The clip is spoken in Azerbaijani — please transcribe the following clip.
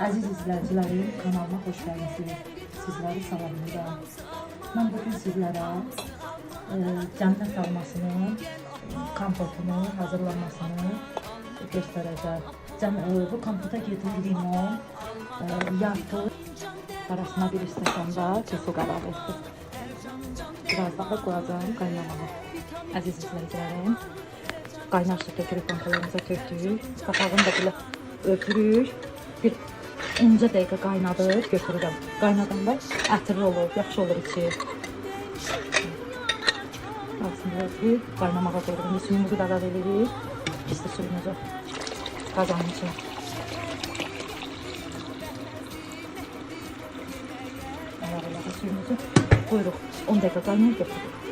Aziz izləyicilərim, kanalıma xoş gəlmisiniz. Sizləri salamlayıram. Mən bugün sizlərə cənnət almasının kompotunu hazırlanmasını göstərəcəm. Bu kompota gedir limon, yarpı, arasına bir istəkanda su qərarı etdim. Biraz daha qoyacağım qaynamağa. Əziz izləyicilərim, qaynar su tökürük, konkalarımıza tökdük. Qapağını da belə örtürük. Bir 10 dəqiqə qaynadır, götürürəm. Qaynadanda ətirli olur, yaxşı olur içi. Aslında qaynamağa qoyuruq. Suyumuzu da əlavə edirik. Pisli suyumuzu qazanın içine. Əlavə suyumuzu qoyuruq. 10 dəqiqə qaynayır, götürürük.